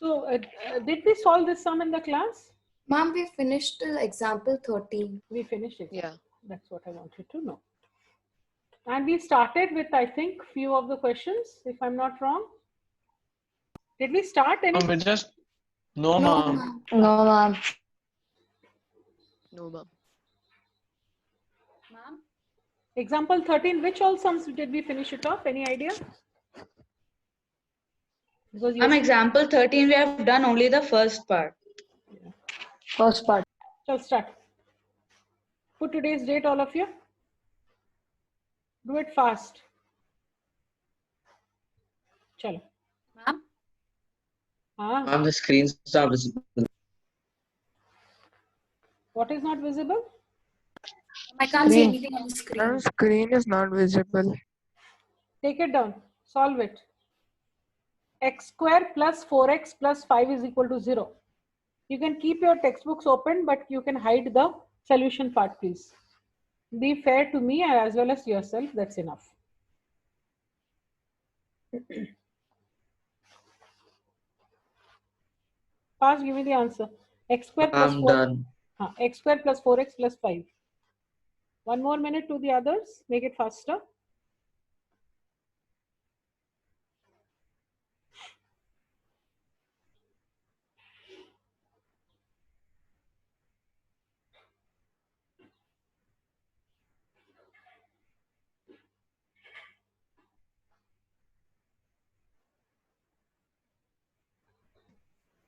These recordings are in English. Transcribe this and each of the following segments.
So did we solve this sum in the class? Ma'am, we finished till example 13. We finished it. Yeah. That's what I wanted to know. And we started with, I think, few of the questions, if I'm not wrong. Did we start any? We just no, No, ma'am. ma'am. No, ma'am. No, ma'am. Ma'am? Example 13, which all sums did we finish it off? Any idea? Because you Example 13, we have done only the first part. First part. shall start. Put today's date, all of you. Do it fast. Chalo. Ma'am? Ah, The screen's not visible. what is not visible? I can't see Screen. anything on the screen. Our screen is not visible. Take it down. Solve it. X square plus 4x plus 5 is equal to 0. You can keep your textbooks open, but you can hide the solution part, please. Be fair to me as well as yourself. That's enough. Fast, give me the answer. X square plus I'm 4. done. X square plus 4x plus 5. One more minute to the others. Make it faster.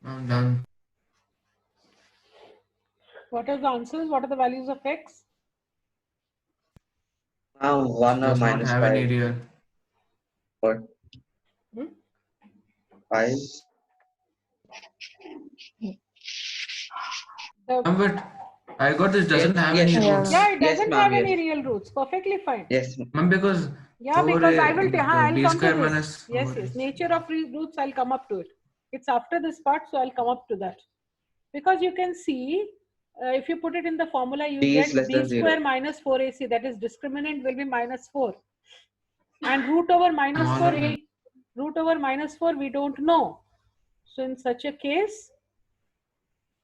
I'm done. What are the answers? What are the values of x? 1 or Does not minus have 5. any real. What? Hmm? 5. But I got this doesn't have any yes. roots. Yeah, it Yes, doesn't ma'am, have yes. any real roots. Perfectly fine. Yes. Ma'am, because Yeah, because I will. I'll b come to square this. minus Yes, over yes. is- Nature of roots. I'll come up to it. It's after this part, so I'll come up to that. Because you can see, if you put it in the formula, you B is get less b than square 0. minus 4ac. That is discriminant will be minus 4, and root over minus Smaller 4. than- Root over minus 4 we don't know. So in such a case,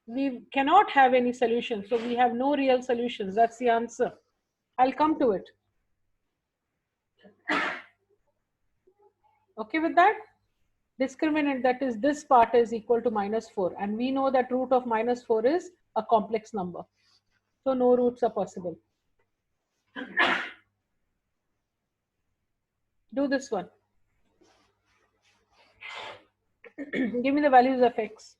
we cannot have any solution. So we have no real solutions. That's the answer. I'll come to it. Okay with that? Discriminant, that is this part is equal to minus 4. And we know that root of minus 4 is a complex number. So no roots are possible. Do this one. Give me the values of x.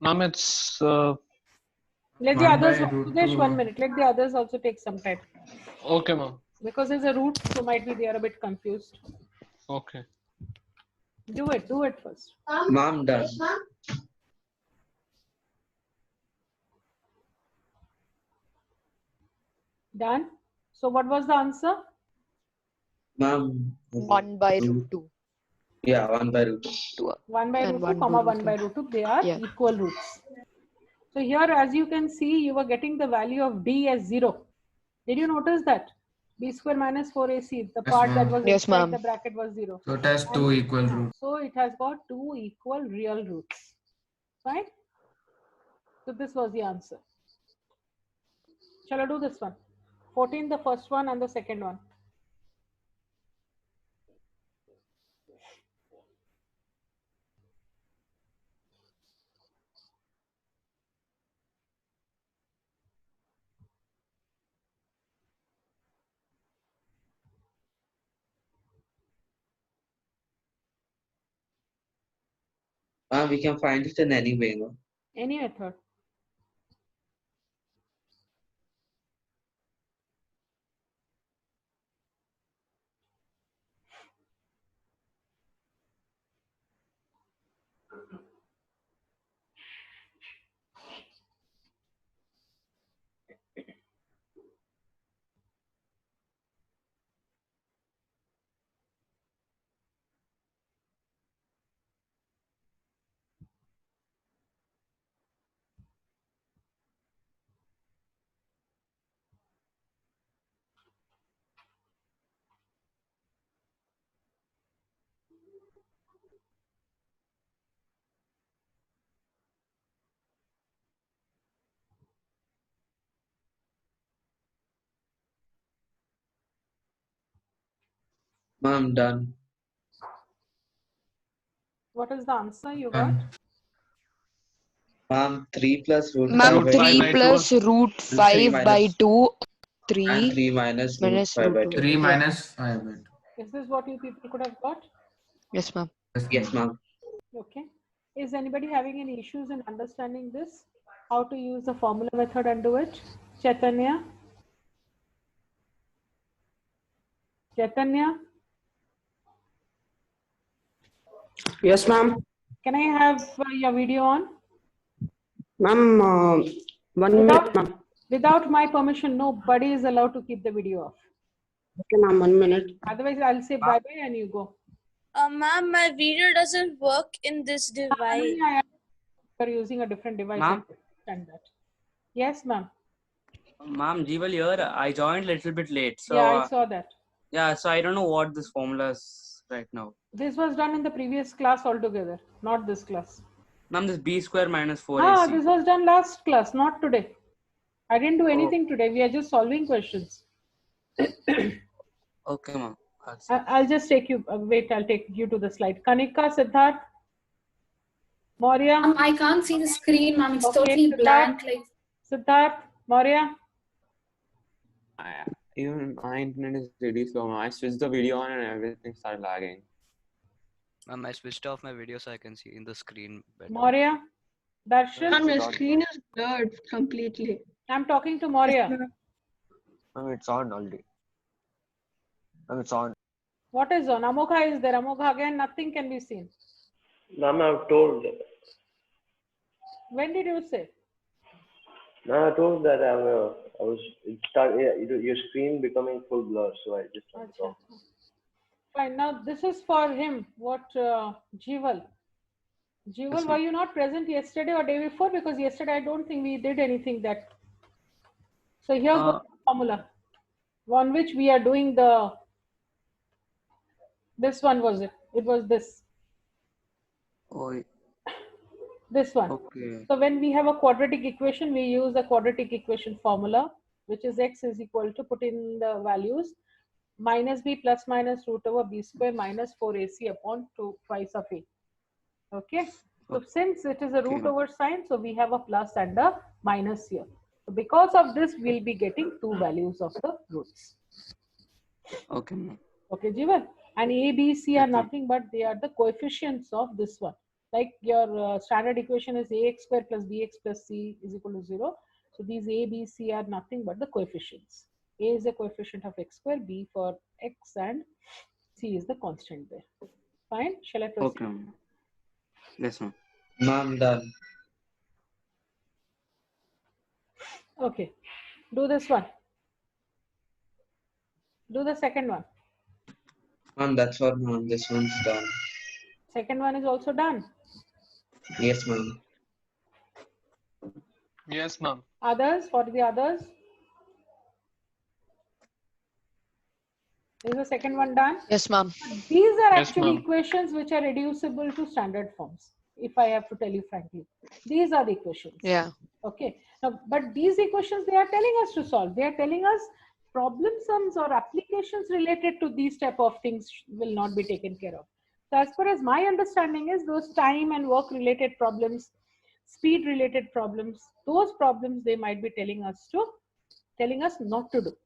Ma'am, it's Let the 1 others, by root Sudesh, 1 2. minute. Let the others also take some time. okay, ma'am. Because there's a root, so might be they are a bit confused. Okay. Do it first. Ma'am, done. Done. So what was the answer? Ma'am. 1 by root 2. Yeah, 1 by root 2. 1 by And root 2, 1 comma by 1 root by 2. root 2. They are Yeah. equal roots. So here, as you can see, you were getting the value of d as 0. Did you notice that? B square minus 4ac, the Yes, part that ma'am. was Yes, inside ma'am. the bracket was 0. So it has 2 equal roots. So it has got 2 equal real roots. Right? So this was the answer. Shall I do this one? 14, the first one, and the second one. Ma'am, we can find it in any way, no? Any method. Ma'am, done. What is the answer you got? Done. Ma'am, 3 plus root Ma'am, 5 by 3 by 2 plus root 3 5 by minus 2, and 3 3 minus root minus 5 root by 2. 2. 3 Yeah. minus 5 by 2. Is this what you people could have got? Yes, ma'am. Yes, ma'am. Okay. Is anybody having any issues in understanding this? How to use the formula method and do it? Chaitanya? Chaitanya? Yes, ma'am. Can I have your video on? Ma'am, 1 minute, ma'am. Without my permission, nobody is allowed to keep the video off. Okay, ma'am, 1 minute. Otherwise, I'll say bye-bye and you go. Ma'am, my video doesn't work in this device. You're using a different device. I Ma'am? understand that. Yes, ma'am. Ma'am, Jeeval here. I joined a little bit late. So, Yeah, I saw that. yeah, so I don't know what this formula is right now. This was done in the previous class altogether, not this class. Ma'am, this b square minus 4ac. Ah, this was done last class, not today. I didn't do anything today. We are just solving questions. Okay, ma'am. I'll just take you, wait, I'll take you to the slide. Kanika, Siddharth, Maurya. I can't see the screen, ma'am. It's Okay, totally Siddharth. blank. Like, Siddharth, Maurya. Even my internet is really slow. I switched the video on and everything started lagging. I switched off my video so I can see in the screen better. Maurya. Darshan. Ma'am, your screen is blurred completely. I'm talking to Maurya. It's on already. It's on. What is on? Amogha is there. Amogha again, nothing can be seen. Ma'am, I've told. When did you say? No, I told that your screen becoming full blur, so I just turned it off. Fine. Now this is for him. What, Jeeval? Jeeval, Yes, were you not present yesterday or day before? Because yesterday I don't think we did anything that. So here goes the formula on which we are doing the. This one was it. It was this. Oh, This one. okay. So when we have a quadratic equation, we use the quadratic equation formula, which is x is equal to, put in the values, minus b plus minus root over b square minus 4ac upon 2 twice of a. Okay. So since it is a root over sign, so we have a plus and a minus here. So because of this, we'll be getting two values of the roots. Okay, ma'am. Okay, Jeevan. And a, b, c are nothing but they are the coefficients of this one. Like your standard equation is ax square plus bx plus c is equal to 0. So these a, b, c are nothing but the coefficients. A is the coefficient of x square, b for x, and c is the constant there. Fine. Shall I proceed? Okay, ma'am. Yes, ma'am. Ma'am, done. Okay. Do this one. Do the second one. Ma'am, that's what, ma'am. This one's done. Second one is also done. Yes, ma'am. Yes, ma'am. Others, for the others? Is the second one done? Yes, ma'am. These are Yes, actually ma'am. equations which are reducible to standard forms, if I have to tell you frankly. These are the equations. Yeah. Okay. Now, but these equations, they are telling us to solve. They are telling us problem sums or applications related to these type of things will not be taken care of. So as far as my understanding is, those time and work related problems, speed related problems, those problems they might be telling us not to do.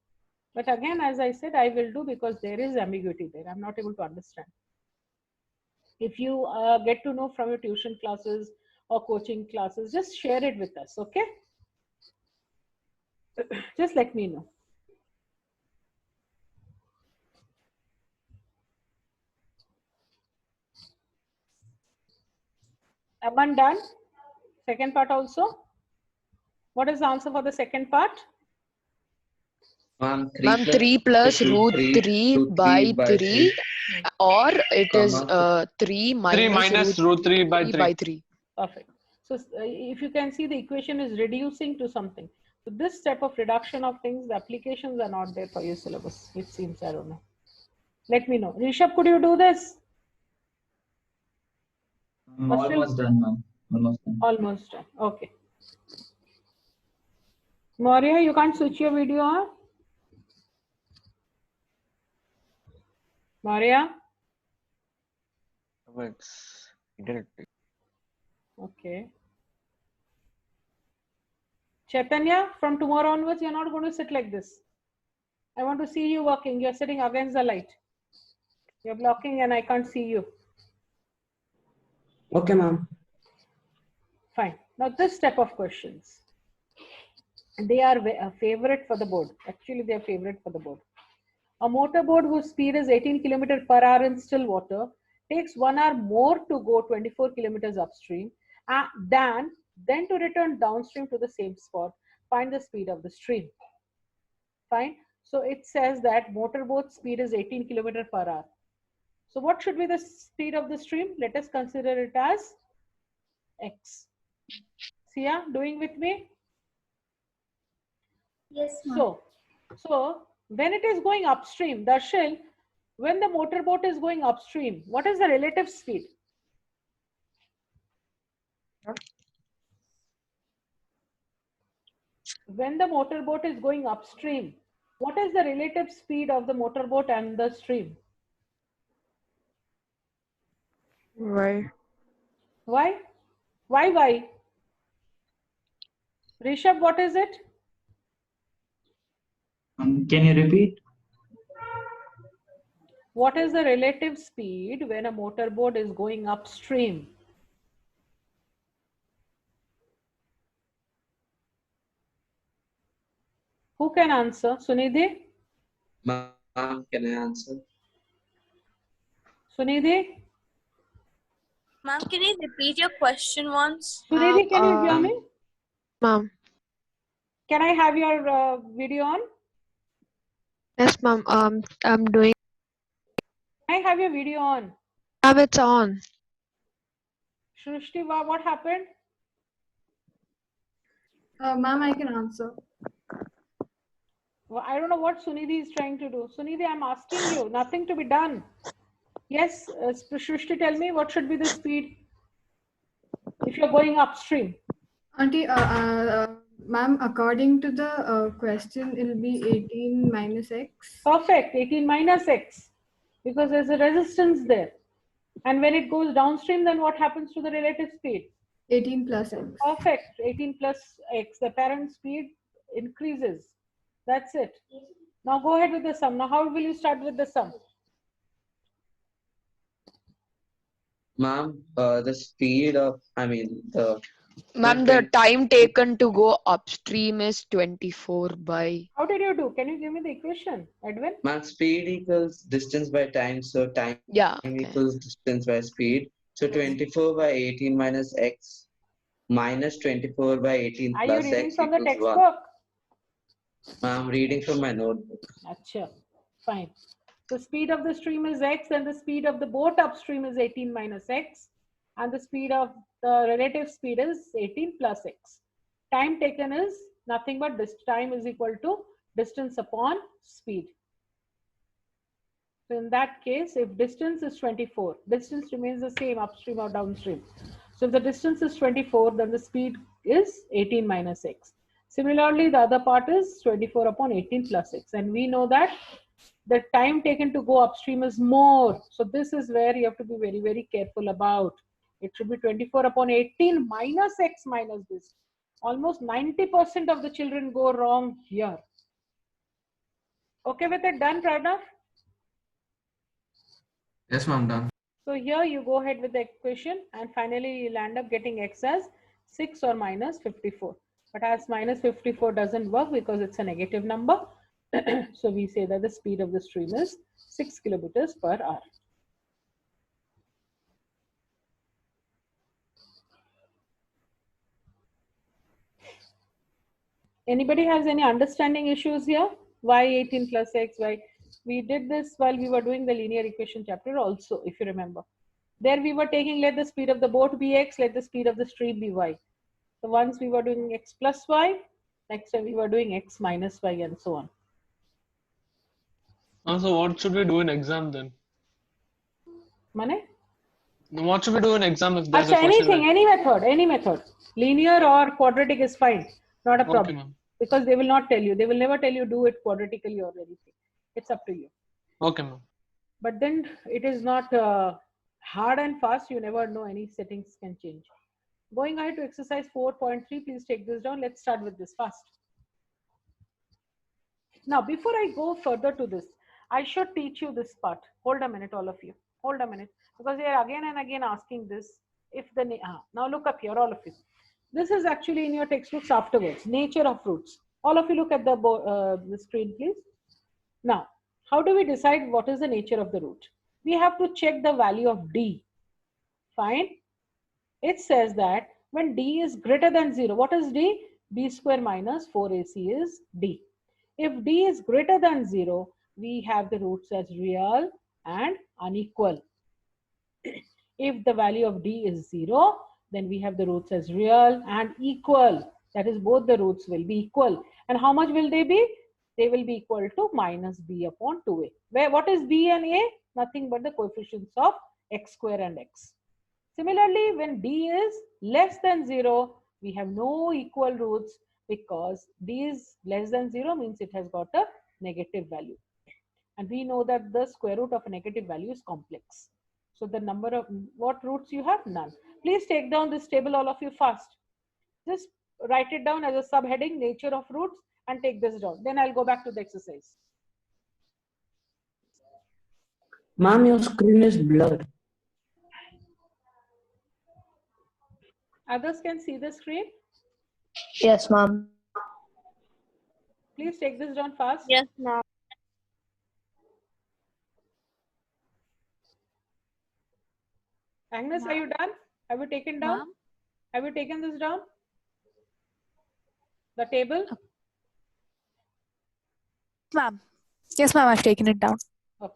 But again, as I said, I will do because there is ambiguity there. I'm not able to understand. If you get to know from your tuition classes or coaching classes, just share it with us, okay? Just let me know. Aman done? Second part also? What is the answer for the second part? Ma'am, Ma'am, 3 plus root 3 by 3, or it is 3 minus root 3 by 3 3. by 3. Perfect. So if you can see, the equation is reducing to something. So this type of reduction of things, the applications are not there for your syllabus, it seems. I don't know. Let me know. Rishabh, could you do this? Almost done, ma'am. Almost done. Almost done. Okay. Maurya, you can't switch your video on? Maurya? It's internet. Okay. Chaitanya, from tomorrow onwards, you're not going to sit like this. I want to see you working. You're sitting against the light. You're blocking and I can't see you. Okay, ma'am. Fine. Now this type of questions, they are a favorite for the board. Actually, they are favorite for the board. A motorboat whose speed is 18 km per hour in still water takes 1 hour more to go 24 kilometers upstream than to return downstream to the same spot. Find the speed of the stream. Fine. So it says that motorboat speed is 18 km per hour. So what should be the speed of the stream? Let us consider it as x. Sia, doing with me? Yes, So when it is going upstream, Darshil, when the motorboat is going upstream, what is the relative speed? When the motorboat is going upstream, what is the relative speed of the motorboat and the stream? Why? Why? Why? Rishabh, what is it? Can you repeat? What is the relative speed when a motorboat is going upstream? Who can answer? Sunidhi? Ma'am, can I answer? Sunidhi? Ma'am, can you repeat your question once? Sunidhi, can you hear me? Ma'am. Can I have your video on? Yes, ma'am. I'm doing. Can I have your video on? Ma'am, it's on. Shrishti, what happened? Ma'am, I can answer. Well, I don't know what Sunidhi is trying to do. Sunidhi, I'm asking you, nothing to be done. Yes, Shrishti, tell me what should be the speed if you're going upstream? Auntie, ma'am, according to the question, it will be 18 minus x. Perfect, 18 minus x, because there's a resistance there. And when it goes downstream, then what happens to the relative speed? 18 plus x. Perfect, 18 plus x. The parent speed increases. That's it. Now go ahead with the sum. Now how will you start with the sum? Ma'am, the speed of, Ma'am, the time taken to go upstream is 24 by. How did you do? Can you give me the equation, Edwin? ma'am, speed equals distance by time. So time equals distance by speed. So 24 by 18 minus x minus 24 by 18 Are plus you reading x from the equals 1. textbook? Ma'am, reading from my notebook. Achha, fine. The speed of the stream is x and the speed of the boat upstream is 18 minus x. And the speed of the relative speed is 18 plus x. Time taken is nothing but this time is equal to distance upon speed. So in that case, if distance is 24, distance remains the same upstream or downstream. So if the distance is 24, then the speed is 18 minus x. Similarly, the other part is 24 upon 18 plus x. And we know that the time taken to go upstream is more. So this is where you have to be very, very careful about. It should be 24 upon 18 minus x minus this. Almost 90% of the children go wrong here. Okay with it? Done, Pranav? Yes, ma'am, done. So here you go ahead with the equation and finally you'll end up getting x as 6 or minus 54. But as minus 54 doesn't work because it's a negative number, so we say that the speed of the stream is 6 kilometers per hour. Anybody has any understanding issues here? Why 18 plus x, why? We did this while we were doing the linear equation chapter also, if you remember. There we were taking let the speed of the boat be x, let the speed of the stream be y. So once we were doing x plus y, next time we were doing x minus y and so on. So what should we do in exam then? Mane? What should we do in exam if there's a question? Anything, any method. Linear or quadratic is fine, not a problem. Okay, because they will not tell you. They will never tell you do it quadratically or anything. It's up to you. Okay, ma'am. But then it is not hard and fast. You never know, any settings can change. Going ahead to exercise 4.3, please take this down. Let's start with this fast. Now, before I go further to this, I should teach you this part. Hold a minute, all of you. Hold a minute, because they are again and again asking this. If the now look up here, all of you. This is actually in your textbooks afterwards. Nature of roots. All of you look at the screen, please. Now, how do we decide what is the nature of the root? We have to check the value of d. Fine. It says that when d is greater than 0, what is d? b square minus 4ac is d. If d is greater than 0, we have the roots as real and unequal. If the value of d is 0, then we have the roots as real and equal. That is, both the roots will be equal. And how much will they be? They will be equal to minus b upon 2a. Where what is b and a? Nothing but the coefficients of x square and x. Similarly, when d is less than 0, we have no equal roots, because d is less than 0 means it has got a negative value. And we know that the square root of a negative value is complex. So the number of what roots you have? None. Please take down this table, all of you, fast. Just write it down as a subheading, nature of roots, and take this down. Then I'll go back to the exercise. Ma'am, your screen is blurred. Others can see the screen? Yes, ma'am. Please take this down fast. Yes, ma'am. Agnes, are you done? Have you taken down? Have you taken this down? The table? Ma'am. Yes, ma'am, I've taken it down. Okay.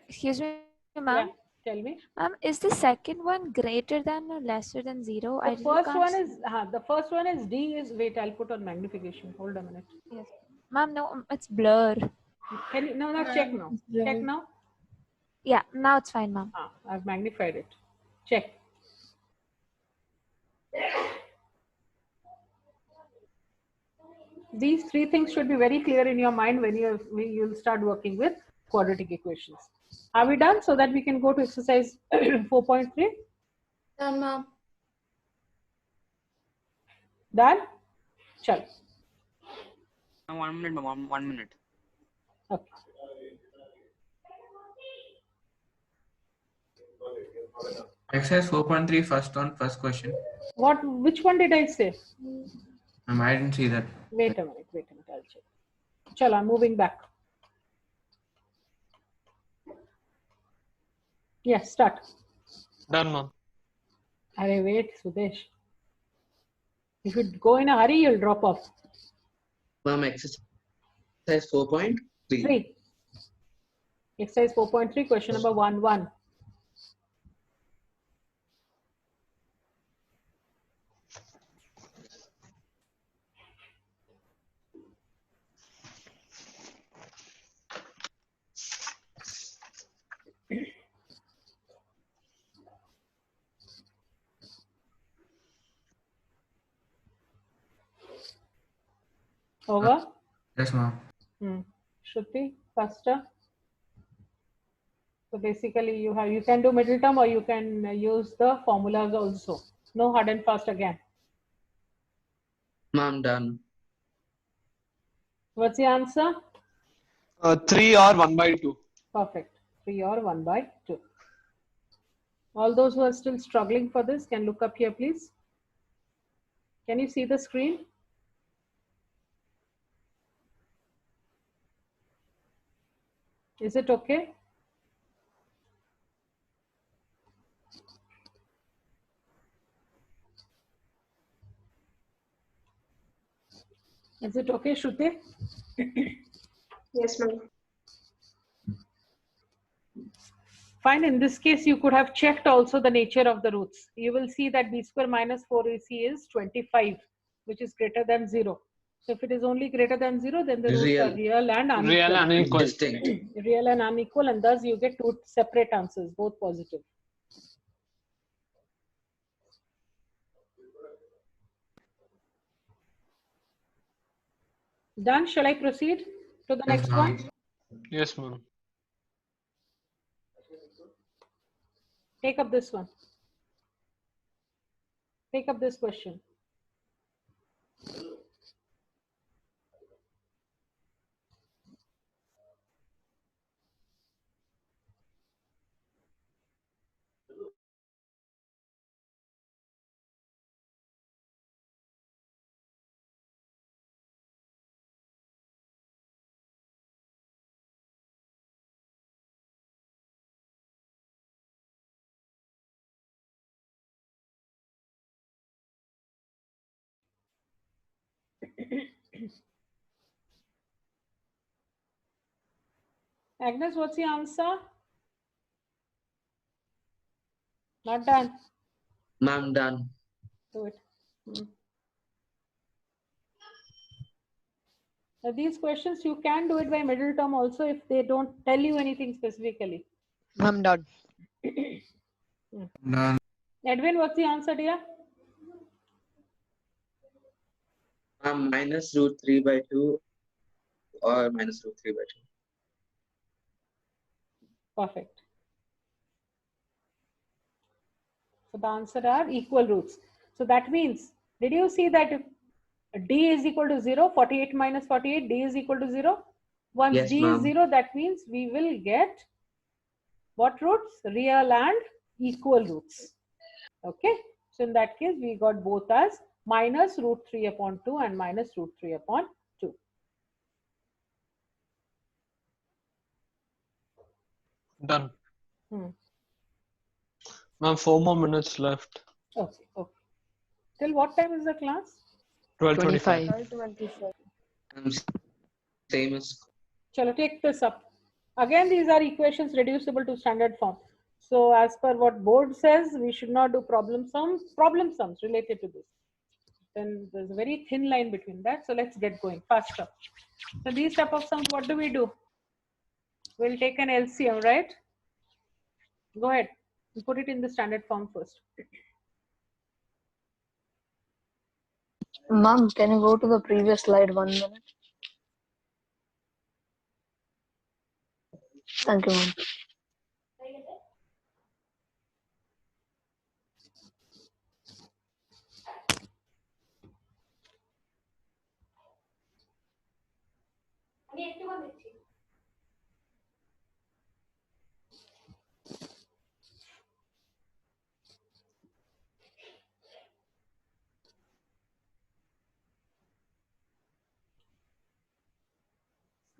Excuse me, ma'am. Yeah, tell me. Ma'am, is the second one greater than or lesser than 0? The first one is d is, wait, I'll put on magnification. Hold a minute. Yes. Ma'am, no, it's blur. Can you, no, check now. Check now. Yeah, now it's fine, ma'am. I've magnified it. Check. These three things should be very clear in your mind when you'll start working with quadratic equations. Are we done, so that we can go to exercise 4.3? Done, ma'am. Done? Chal. 1 minute, ma'am. 1 minute. Okay. Exercise 4.3 first question. Which one did I say? I didn't see that. Wait a minute, I'll check. Chal, I'm moving back. Yes, start. Done, ma'am. Arey, wait, Sudesh. If you go in a hurry, you'll drop off. Ma'am, exercise 4.3. 3. Exercise 4.3, question number 1. Over? Yes, ma'am. Shruti, faster. So basically you can do middle term, or you can use the formulas also. No hard and fast again. Ma'am, done. What's the answer? 3 or 1 by 2. Perfect. 3 or 1 by 2. All those who are still struggling for this can look up here, please. Can you see the screen? Is it okay? Is it okay, Shruti? Yes, ma'am. Fine. In this case, you could have checked also the nature of the roots. You will see that b square minus 4ac is 25, which is greater than 0. So if it is only greater than 0, then the roots are real and unequal. Real and unequal. Distinct. Real and unequal, and thus you get two separate answers, both positive. Done? Shall I proceed to the next one? Yes, ma'am. Take up this one. Take up this question. Agnes, what's the answer? Not done. Ma'am, done. Do it. Now these questions you can do it by middle term also if they don't tell you anything specifically. I'm done. Done. Edwin, what's the answer, dear? Minus root 3 by 2 or minus root 3 by 2. Perfect. So the answer are equal roots. So that means, did you see that if d is equal to 0, 48 minus 48, d is equal to 0? Once Yes, d is 0, that means we will get what roots? Real and equal roots. Okay. So in that case, we got both as minus root 3 upon 2 and minus root 3 upon 2. Done. Ma'am, 4 more minutes left. Okay. Okay. Till what time is the class? 12:25. 12:25. Same as. Shall I take this up? Again, these are equations reducible to standard form. So as per what board says, we should not do problem sums related to this. Then there's a very thin line between that. So let's get going faster. So these type of sums, what do? We'll take an LCM, right? Go ahead and put it in the standard form first. Ma'am, can you go to the previous slide 1 minute? Thank you, ma'am.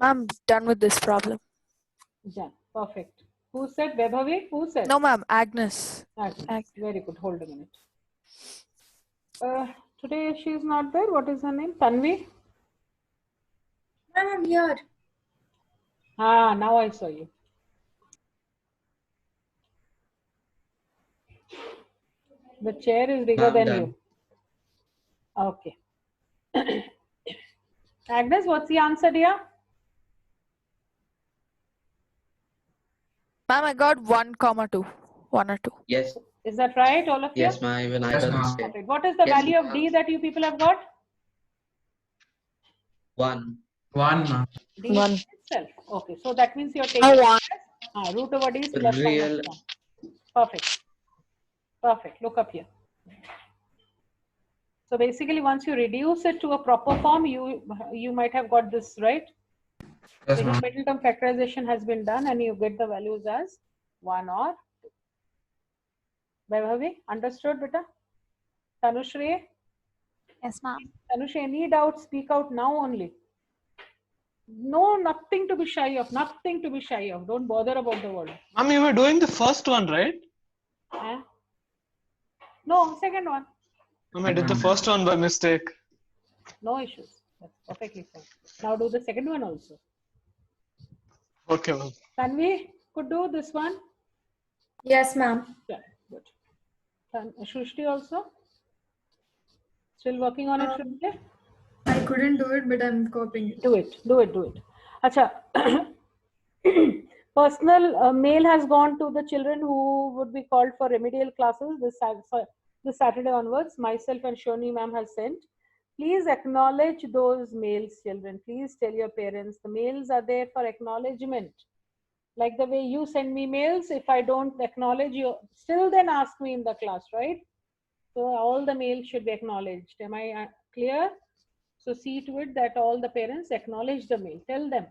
I'm done with this problem. Done. Perfect. Who said Vaibhavi? Who said? No, ma'am. Agnes. Agnes. Very good. Hold a minute. Today she is not there. What is her name? Tanvi? Ma'am, I'm here. Ah, now I saw you. The chair is bigger than you. Okay. Agnes, what's the answer, dear? Ma'am, I got 1,2. 1 or 2. Yes. Is that right, all of you? Yes, ma'am. Even I got the same. Okay. What is the value of D that you people have got? 1. 1, ma'am. D itself. Okay. So that means you're taking root over D is plus Real. minus 1. Perfect. Perfect. Look up here. So basically, once you reduce it to a proper form, you might have got this, right? Yes, So your ma'am. middle term factorization has been done and you get the values as 1 or 2. Vaibhavi, understood, beta? Tanushri? Yes, ma'am. Tanushri, any doubt, speak out now only. No, nothing to be shy of. Nothing to be shy of. Don't bother about the word. Ma'am, you were doing the first one, right? Eh? No, second one. Ma'am, I did the first one by mistake. No issues. That's perfectly fine. Now do the second one also. Okay, ma'am. Tanvi could do this one. Yes, ma'am. Yeah, good. Shrishti also? Still working on it, Shrishti? I couldn't do it, but I'm copying it. Do it. Acha. Personal mail has gone to the children who would be called for remedial classes this Saturday onwards. Myself and Shoni ma'am has sent. Please acknowledge those mails, children. Please tell your parents. The mails are there for acknowledgement. Like the way you send me mails, if I don't acknowledge you, still then ask me in the class, right? So all the mails should be acknowledged. Am I clear? So see to it that all the parents acknowledge the mail. Tell them.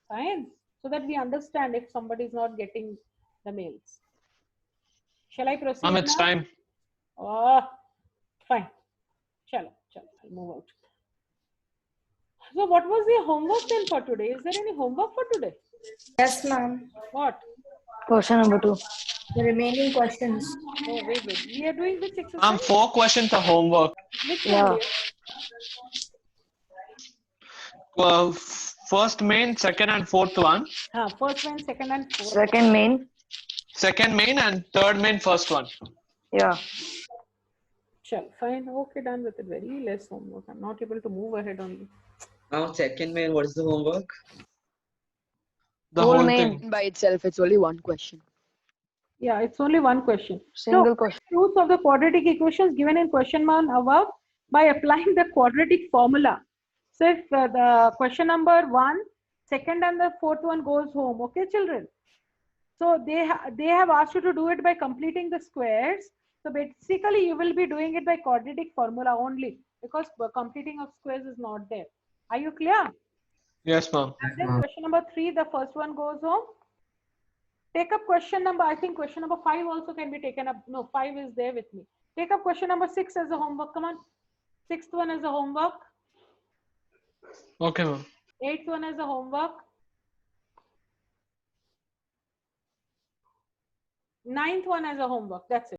Fine. So that we understand if somebody is not getting the mails. Shall I proceed? Ma'am, it's now? time. Oh, fine. Chalo, I'll move out. So what was the homework then for today? Is there any homework for today? Yes, ma'am. What? Question number 2. The remaining questions. Oh, very good. We are doing which exercise? Ma'am, 4 questions are homework. Which Yeah. one? First main, second and fourth one. First main, second and fourth. Second main. Second main and third main, first one. Yeah. Chal, fine. Okay, done with it. Very less homework. I'm not able to move ahead only. Now, second main, what is the homework? The Whole whole main thing. by itself, it's only one question. Yeah, it's only one question. Single question. Roots of the quadratic equations given in question one above by applying the quadratic formula. So if the question number 1, second and the fourth one goes home, okay, children. So they have asked you to do it by completing the squares. So basically, you will be doing it by quadratic formula only because completing of squares is not there. Are you clear? Yes, ma'am. And then question number 3, the first one goes home. Take up question number, I think question number 5 also can be taken up. No, 5 is there with me. Take up question number 6 as a homework. Come on. 6th one as a homework. Okay, ma'am. 8th one as a homework. 9th one as a homework. That's it.